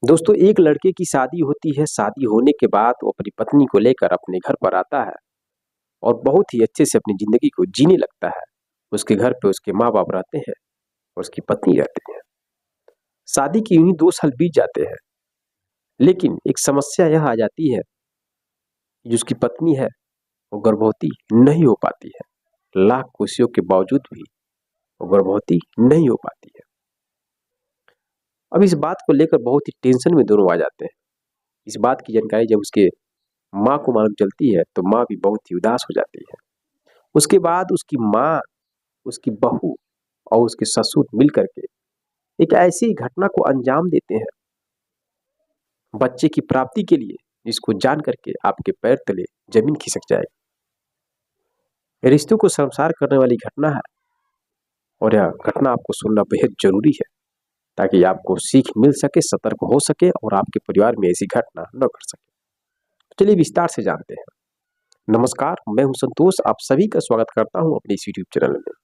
दोस्तों, एक लड़के की शादी होती है। शादी होने के बाद वो अपनी पत्नी को लेकर अपने घर पर आता है और बहुत ही अच्छे से अपनी ज़िंदगी को जीने लगता है। उसके घर पे उसके माँ-बाप रहते हैं और उसकी पत्नी रहती है। शादी के यूँ ही 2 साल बीत जाते हैं, लेकिन एक समस्या यह आ जाती है, जो उसकी पत्नी है, वो गर्भवती नहीं हो पाती है। लाख कोशिशों के बावजूद भी वो गर्भवती नहीं हो पाती है। अब इस बात को लेकर बहुत ही टेंशन में दोनों आ जाते हैं। इस बात की जानकारी जब उसके माँ को मालूम चलती है, तो माँ भी बहुत ही उदास हो जाती है। उसके बाद उसकी माँ, उसकी बहू और उसके ससुर मिल करके एक ऐसी घटना को अंजाम देते हैं बच्चे की प्राप्ति के लिए, जिसको जान करके आपके पैर तले जमीन खिसक जाएगी। रिश्तों को शर्मसार करने वाली घटना है और यह घटना आपको सुनना बेहद जरूरी है, ताकि आपको सीख मिल सके, सतर्क हो सके और आपके परिवार में ऐसी घटना न घट सके। चलिए विस्तार से जानते हैं। नमस्कार, मैं हूं संतोष। आप सभी का स्वागत करता हूं अपने इस यूट्यूब चैनल में।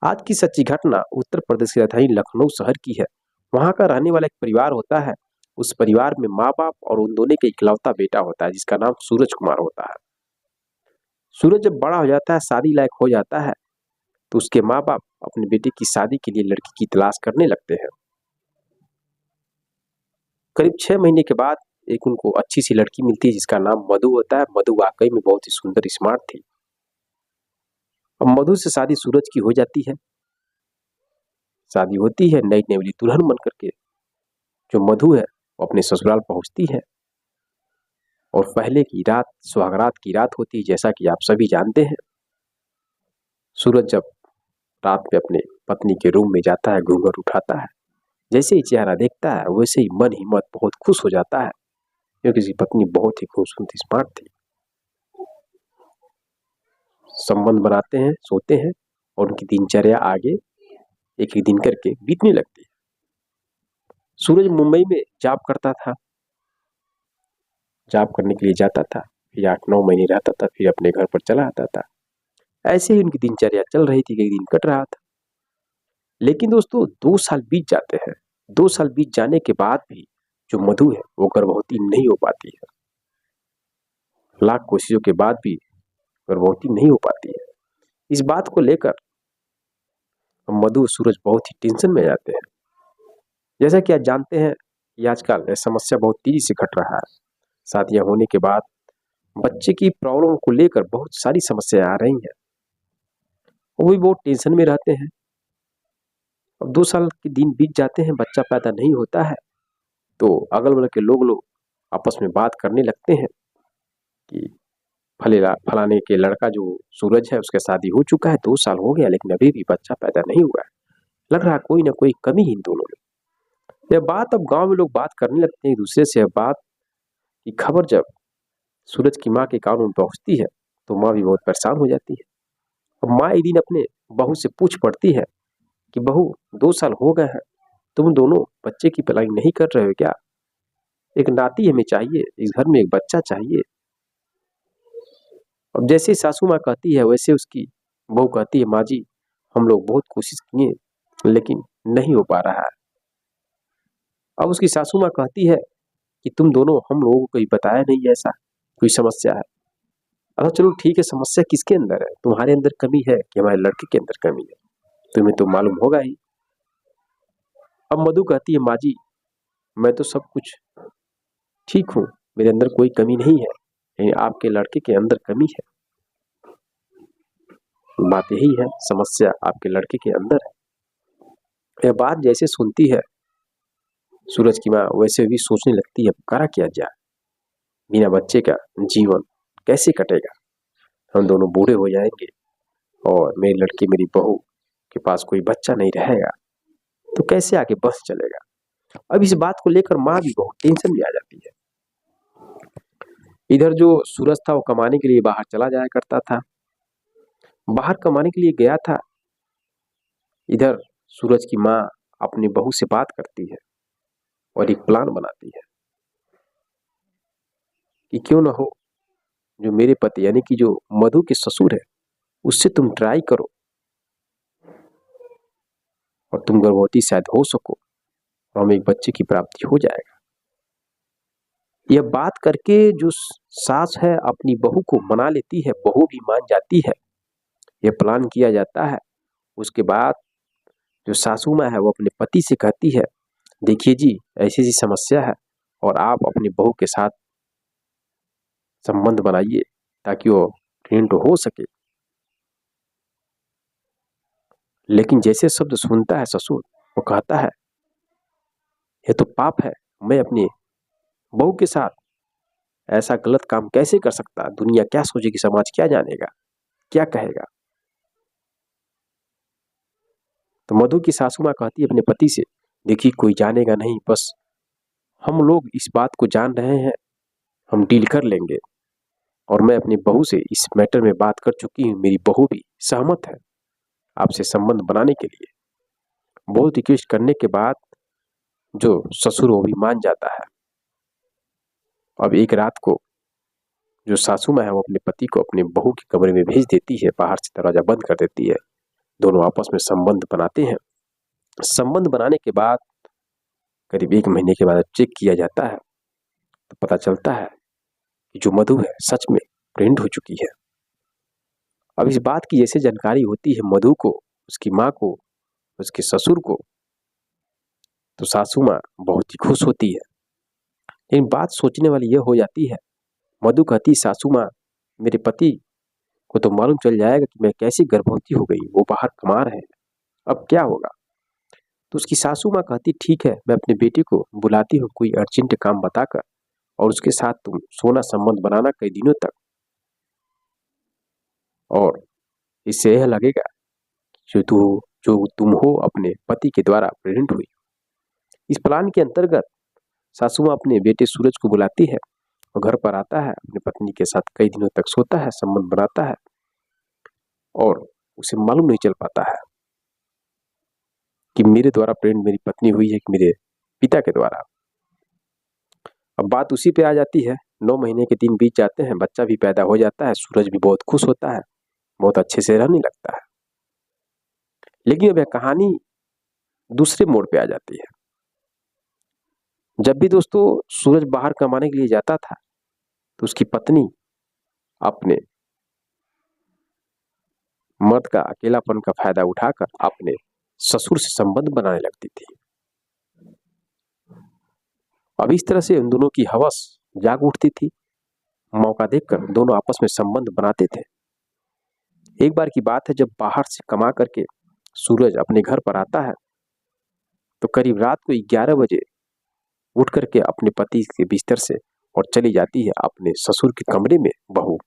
आज की सच्ची घटना उत्तर प्रदेश की राजधानी लखनऊ शहर की है। वहां का रहने वाला एक परिवार होता है। उस परिवार में माँ बाप और उन दोनों का इकलौता बेटा होता है, जिसका नाम सूरज कुमार होता है। सूरज जब बड़ा हो जाता है, शादी लायक हो जाता है, तो उसके माँ बाप अपने बेटे की शादी के लिए लड़की की तलाश करने लगते हैं। करीब 6 महीने के बाद एक उनको अच्छी सी लड़की मिलती है, जिसका नाम मधु होता है। मधु वाकई में बहुत ही सुंदर, स्मार्ट थी। अब मधु से शादी सूरज की हो जाती है। शादी होती है, नई नेवली दुल्हन बन करके जो मधु है वो अपने ससुराल पहुंचती है। और पहले की रात सुहागरात की रात होती है, जैसा कि आप सभी जानते हैं। सूरज जब रात में अपने पत्नी के रूम में जाता है, घूंघट उठाता है, जैसे ही चेहरा देखता है, वैसे ही मन हिम्मत बहुत खुश हो जाता है, क्योंकि उसकी पत्नी बहुत ही खूबसूरत, स्मार्ट थी। संबंध बनाते हैं, सोते हैं और उनकी दिनचर्या आगे एक एक दिन करके बीतने लगती है। सूरज मुंबई में जॉब करता था। जॉब करने के लिए जाता था, फिर 8-9 महीने रहता था, फिर अपने घर पर चला आता था। ऐसे ही उनकी दिनचर्या चल रही थी, कई दिन कट रहा था। लेकिन दोस्तों, 2 साल बीत जाते हैं। 2 साल बीत जाने के बाद भी जो मधु है वो गर्भवती नहीं हो पाती है। लाख कोशिशों के बाद भी गर्भवती नहीं हो पाती है। इस बात को लेकर मधु और सूरज बहुत ही टेंशन में जाते हैं। जैसा कि आप जानते हैं कि आजकल यह समस्या बहुत तेजी से घट रहा है। शादियां होने के बाद बच्चे की प्रॉब्लम को लेकर बहुत सारी समस्याएं आ रही हैं। वो भी बहुत टेंशन में रहते हैं। अब 2 साल के दिन बीत जाते हैं, बच्चा पैदा नहीं होता है, तो अगल बगल के लोग आपस में बात करने लगते हैं कि फलाने के लड़का जो सूरज है, उसका शादी हो चुका है, 2 साल हो गया, लेकिन अभी भी बच्चा पैदा नहीं हुआ है। लग रहा है कोई ना कोई कमी है इन दोनों में। यह बात अब गांव में लोग बात करने लगते हैं एक दूसरे से। यह बात की खबर जब सूरज की माँ के कानों में पहुंचती है, तो माँ भी बहुत परेशान हो जाती है। अब माँ एक दिन अपने बहू से पूछ पड़ती है कि बहू, 2 साल हो गए हैं, तुम दोनों बच्चे की प्लानिंग नहीं कर रहे हो क्या? एक नाती हमें चाहिए, इस घर में एक बच्चा चाहिए। अब जैसे सासू माँ कहती है, वैसे उसकी बहू कहती है, माँ जी, हम लोग बहुत कोशिश किए, लेकिन नहीं हो पा रहा है। अब उसकी सासू माँ कहती है कि तुम दोनों हम लोगों को कहीं बताया नहीं, ऐसा कोई समस्या है। अच्छा चलो ठीक है, समस्या किसके अंदर है? तुम्हारे अंदर कमी है कि हमारे लड़के के अंदर कमी है? तुम्हें तो मालूम होगा ही। अब मधु कहती है, माँ जी, मैं तो सब कुछ ठीक हूँ, मेरे अंदर कोई कमी नहीं है, लेकिन आपके लड़के के अंदर कमी है। बात यही है, समस्या आपके लड़के के अंदर है। यह बात जैसे सुनती है सूरज की माँ, वैसे भी सोचने लगती है, करा क्या जाए, बिना बच्चे का जीवन कैसे कटेगा? हम दोनों बूढ़े हो जाएंगे और मेरी लड़की, मेरी बहू के पास कोई बच्चा नहीं रहेगा, तो कैसे आगे बस चलेगा? अब इस बात को लेकर माँ भी बहुत टेंशन में आ जाती है। इधर जो सूरज था वो कमाने के लिए बाहर चला जाया करता था, बाहर कमाने के लिए गया था। इधर सूरज की माँ अपनी बहू से बात करती है और एक प्लान बनाती है कि क्यों ना हो, जो मेरे पति यानी कि जो मधु के ससुर है, उससे तुम ट्राई करो और तुम गर्भवती शायद हो सको और हमें एक बच्चे की प्राप्ति हो जाएगा। यह बात करके जो सास है अपनी बहू को मना लेती है, बहू भी मान जाती है। यह प्लान किया जाता है। उसके बाद जो सासू माँ है वो अपने पति से कहती है, देखिए जी ऐसी ऐसी समस्या है और आप अपनी बहू के साथ संबंध बनाइए ताकि वो ट्रीट हो सके। लेकिन जैसे शब्द सुनता है ससुर, वो कहता है यह तो पाप है, मैं अपनी बहू के साथ ऐसा गलत काम कैसे कर सकता, दुनिया क्या सोचेगी, समाज क्या जानेगा, क्या कहेगा। तो मधु की सासू माँ कहती है अपने पति से, देखिए कोई जानेगा नहीं, बस हम लोग इस बात को जान रहे हैं, हम डील कर लेंगे। और मैं अपनी बहू से इस मैटर में बात कर चुकी हूँ, मेरी बहू भी सहमत है आपसे संबंध बनाने के लिए। बहुत रिक्वेस्ट करने के बाद जो ससुर वो भी मान जाता है। अब एक रात को जो सासू माँ है वो अपने पति को अपने बहू के कमरे में भेज देती है, बाहर से दरवाजा बंद कर देती है। दोनों आपस में संबंध बनाते हैं। संबंध बनाने के बाद करीब 1 महीने के बाद चेक किया जाता है तो पता चलता है कि जो मधु है सच में प्रेग्नेंट हो चुकी है। अब इस बात की जैसे जानकारी होती है मधु को, उसकी माँ को, उसके ससुर को, तो सासू माँ बहुत ही खुश होती है। लेकिन बात सोचने वाली यह हो जाती है, मधु कहती सासू माँ मेरे पति को तो मालूम चल जाएगा कि मैं कैसी गर्भवती हो गई, वो बाहर कमा रहे हैं, अब क्या होगा। तो उसकी सासू माँ कहती ठीक है, मैं अपने बेटे को बुलाती हूँ कोई अर्जेंट काम बताकर और उसके साथ तुम सोना संबंध बनाना कई दिनों तक, और इससे यह लगेगा जो तुम हो अपने पति के द्वारा प्रेग्नेंट हुई। इस प्लान के अंतर्गत सासू माँ अपने बेटे सूरज को बुलाती है और घर पर आता है, अपनी पत्नी के साथ कई दिनों तक सोता है, संबंध बनाता है और उसे मालूम नहीं चल पाता है कि मेरे द्वारा प्रेग्नेंट मेरी पत्नी हुई है कि मेरे पिता के द्वारा। अब बात उसी पे आ जाती है। 9 महीने के दिन बीत जाते हैं, बच्चा भी पैदा हो जाता है, सूरज भी बहुत खुश होता है, बहुत अच्छे से रहने लगता है। लेकिन अब यह कहानी दूसरे मोड़ पे आ जाती है। जब भी दोस्तों सूरज बाहर कमाने के लिए जाता था तो उसकी पत्नी अपने मर्द का अकेलापन का फायदा उठाकर अपने ससुर से संबंध बनाने लगती थी। अब इस तरह से उन दोनों की हवस जाग उठती थी। मौका देखकर दोनों आपस में संबंध बनाते थे। एक बार की बात है, जब बाहर से कमा करके सूरज अपने घर पर आता है तो करीब रात को 11 बजे उठ करके अपने पति के बिस्तर से और चली जाती है अपने ससुर के कमरे में बहू।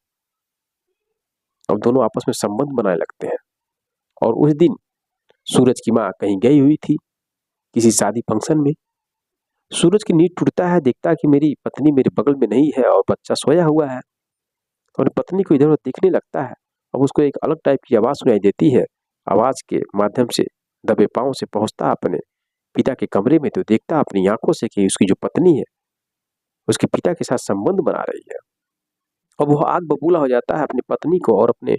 अब दोनों आपस में संबंध बनाने लगते हैं। और उस दिन सूरज की माँ कहीं गई हुई थी किसी शादी फंक्शन में। सूरज की नींद टूटता है, देखता है कि मेरी पत्नी मेरे बगल में नहीं है और बच्चा सोया हुआ है, और पत्नी को इधर उधर देखने लगता है। अब उसको एक अलग टाइप की आवाज सुनाई देती है। आवाज के माध्यम से दबे पांव से पहुंचता अपने पिता के कमरे में तो देखता अपनी आंखों से कि उसकी जो पत्नी है उसके पिता के साथ संबंध बना रही है। अब वह आग बबूला हो जाता है अपनी पत्नी को और अपने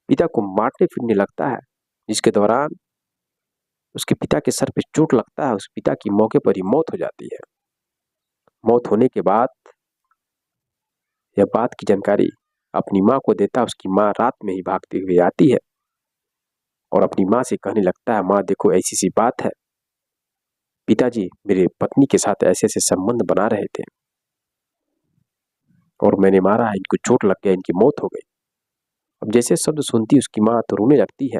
पिता को मारने फिरने लगता है, जिसके दौरान उसके पिता के सर पे चोट लगता है। उस पिता की मौके पर ही मौत हो जाती है। मौत होने के बाद यह बात की जानकारी अपनी माँ को देता है। उसकी माँ रात में ही भागते हुए आती है और अपनी माँ से कहने लगता है, माँ देखो ऐसी सी बात है, पिताजी मेरे पत्नी के साथ ऐसे ऐसे संबंध बना रहे थे और मैंने मारा है, इनको चोट लग गया, इनकी मौत हो गई। अब जैसे शब्द सुनती उसकी माँ तो रोने लगती है।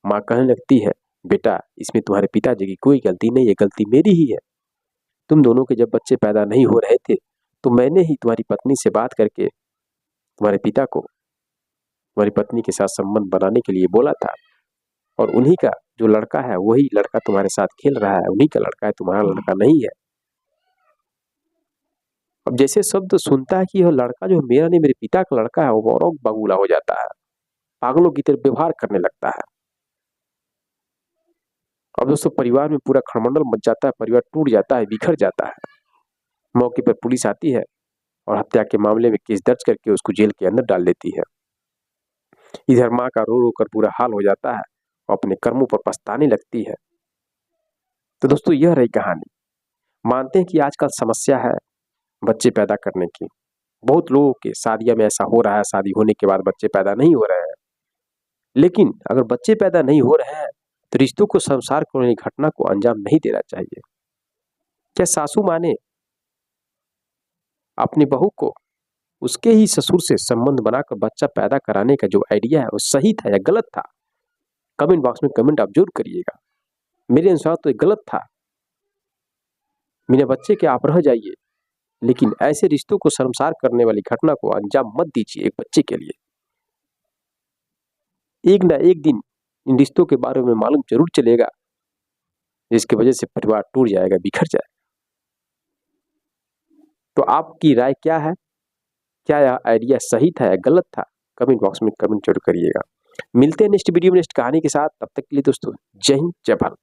माँ कहने लगती है, बेटा इसमें तुम्हारे पिताजी की कोई गलती नहीं है, गलती मेरी ही है। तुम दोनों के जब बच्चे पैदा नहीं हो रहे थे तो मैंने ही तुम्हारी पत्नी से बात करके तुम्हारे पिता को तुम्हारी पत्नी के साथ संबंध बनाने के लिए बोला था, और उन्हीं का जो लड़का है वही लड़का तुम्हारे साथ खेल रहा है, उन्हीं का लड़का है, तुम्हारा लड़का नहीं है। अब जैसे शब्द सुनता है कि यह लड़का जो मेरा नहीं मेरे पिता का लड़का है, वो और बगुला हो जाता है, पागलों की तरह व्यवहार करने लगता है। अब दोस्तों परिवार में पूरा खड़मंडल मच जाता है, परिवार टूट जाता है, बिखर जाता है। मौके पर पुलिस आती है और हत्या के मामले में केस दर्ज करके उसको जेल के अंदर डाल देती है। इधर माँ का रो रो कर पूरा हाल हो जाता है और अपने कर्मों पर पछताने लगती है। तो दोस्तों यह रही कहानी। मानते हैं कि आजकल समस्या है, बच्चे पैदा करने की। बहुत लोगों के शादियों में ऐसा हो रहा है, शादी होने के बाद बच्चे पैदा नहीं हो रहे हैं। लेकिन अगर बच्चे पैदा नहीं हो रहे हैं तो रिश्तों को संसार करने की घटना को अंजाम नहीं देना चाहिए। क्या सासू माँ ने अपनी बहू को उसके ही ससुर से संबंध बनाकर बच्चा पैदा कराने का जो आइडिया है वो सही था या गलत था? कमेंट बॉक्स में कमेंट आप जरूर करिएगा। मेरे अनुसार तो ये गलत था। मेरे बच्चे के आप रह जाइए, लेकिन ऐसे रिश्तों को शर्मसार करने वाली घटना को अंजाम मत दीजिए एक बच्चे के लिए। एक ना एक दिन इन रिश्तों के बारे में मालूम जरूर चलेगा, जिसकी वजह से परिवार टूट जाएगा, बिखर जाएगा। तो आपकी राय क्या है? क्या यह आइडिया सही था या गलत था? कमेंट बॉक्स में कमेंट जरूर करिएगा। मिलते हैं नेक्स्ट वीडियो में नेक्स्ट कहानी के साथ। तब तक के लिए दोस्तों, जय हिंद, जय भारत।